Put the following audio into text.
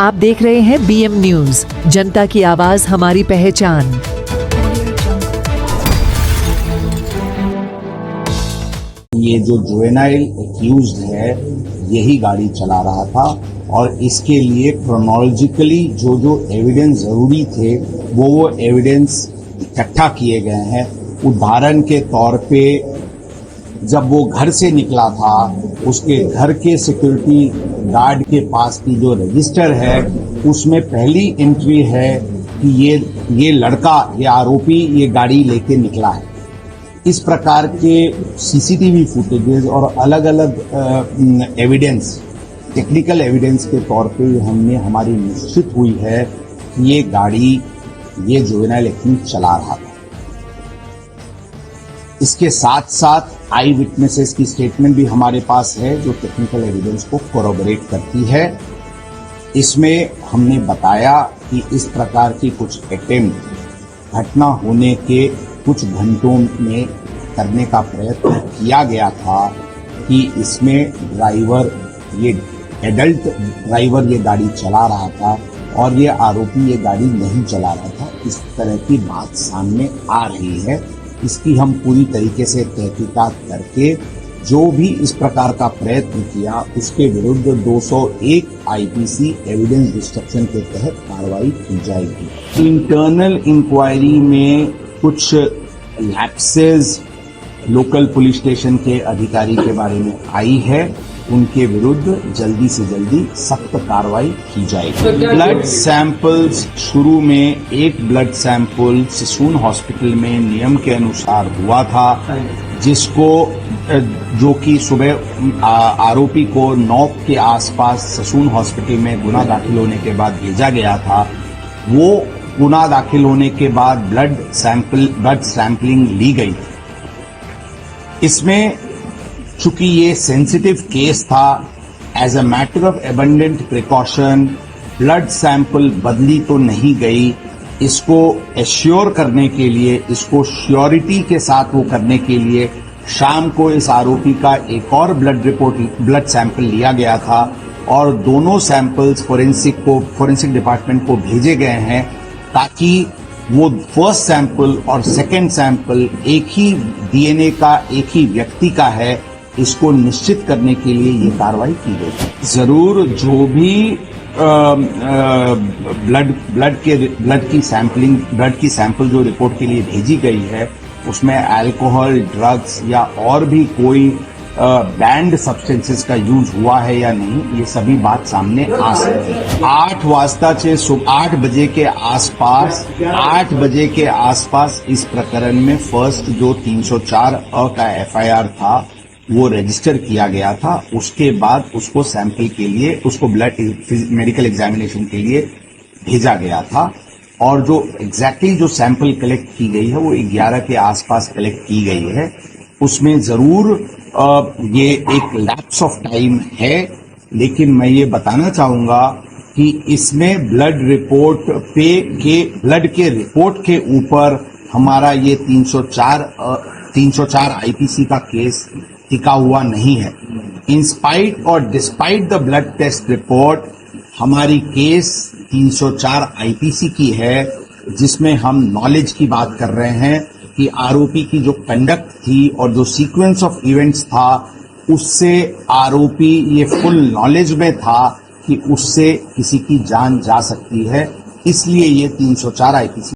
आप देख रहे हैं BM न्यूज, जनता की आवाज हमारी पहचान। ये जो जुवेनाइल एक्यूज्ड है यही गाड़ी चला रहा था और इसके लिए क्रोनोलॉजिकली जो एविडेंस जरूरी थे वो एविडेंस इकट्ठा किए गए हैं। उदाहरण के तौर पे जब वो घर से निकला था उसके घर के सिक्योरिटी गार्ड के पास की जो रजिस्टर है उसमें पहली एंट्री है कि ये लड़का, ये आरोपी ये गाड़ी लेके निकला है। इस प्रकार के सीसीटीवी फुटेजेस और अलग अलग एविडेंस, टेक्निकल एविडेंस के तौर पे हमारी निश्चित हुई है कि ये गाड़ी ये जुवेनाइल एक्यूज चला रहा था। इसके साथ साथ आई विटनेसेस की स्टेटमेंट भी हमारे पास है जो टेक्निकल एविडेंस को कोरोबोरेट करती है। इसमें हमने बताया कि इस प्रकार की कुछ अटेम्प्ट घटना होने के कुछ घंटों में करने का प्रयत्न किया गया था कि इसमें ड्राइवर, ये एडल्ट ड्राइवर ये गाड़ी चला रहा था और ये आरोपी ये गाड़ी नहीं चला रहा था। इस तरह की बात सामने आ रही है। इसकी हम पूरी तरीके से तहकीकात करके जो भी इस प्रकार का प्रयत्न किया उसके विरुद्ध 201 IPC एविडेंस डिस्ट्रक्शन के तहत कार्रवाई की जाएगी। इंटरनल इंक्वायरी में कुछ लैप्सेस लोकल पुलिस स्टेशन के अधिकारी के बारे में आई है, उनके विरुद्ध जल्दी से जल्दी सख्त कार्रवाई की जाएगी। ब्लड सैंपल्स, शुरू में एक ब्लड सैंपल ससून हॉस्पिटल में नियम के अनुसार हुआ था, जिसको जो कि सुबह आरोपी को 9 के आसपास ससून हॉस्पिटल में गुना दाखिल होने के बाद भेजा गया था। वो गुना दाखिल होने के बाद ब्लड सैंपलिंग ली गई। इसमें चूंकि ये सेंसिटिव केस था, as a matter of abundant precaution blood sample बदली तो नहीं गई। इसको एश्योर करने के लिए, इसको श्योरिटी के साथ वो करने के लिए शाम को इस आरोपी का एक और ब्लड सैंपल लिया गया था और दोनों सैंपल्स फोरेंसिक डिपार्टमेंट को भेजे गए हैं ताकि वो फर्स्ट सैंपल और सेकंड सैंपल एक ही DNA का, एक ही व्यक्ति का है, इसको निश्चित करने के लिए ये कार्रवाई की गई। जरूर जो भी ब्लड की सैंपल जो रिपोर्ट के लिए भेजी गई है उसमें अल्कोहल, ड्रग्स या और भी कोई बैंड सब्सटेंसेस का यूज हुआ है या नहीं, ये सभी बात सामने आ सकती है। 8 बजे के आसपास इस प्रकरण में फर्स्ट जो 304 का FIR था वो रजिस्टर किया गया था। उसके बाद उसको सैंपल के लिए, उसको ब्लड मेडिकल एग्जामिनेशन के लिए भेजा गया था और जो एग्जैक्टली जो सैंपल कलेक्ट की गई है वो 11 के आसपास कलेक्ट की गई है। उसमें जरूर ये एक लैप्स ऑफ टाइम है, लेकिन मैं ये बताना चाहूंगा कि इसमें ब्लड के रिपोर्ट के ऊपर हमारा ये 304 IPC का केस टिका हुआ नहीं है। इन स्पाइट और despite the blood test report हमारी केस 304 IPC की है, जिसमें हम नॉलेज की बात कर रहे हैं कि आरोपी की जो कंडक्ट थी और जो सीक्वेंस ऑफ इवेंट्स था उससे आरोपी ये फुल नॉलेज में था कि उससे किसी की जान जा सकती है, इसलिए ये 304 IPC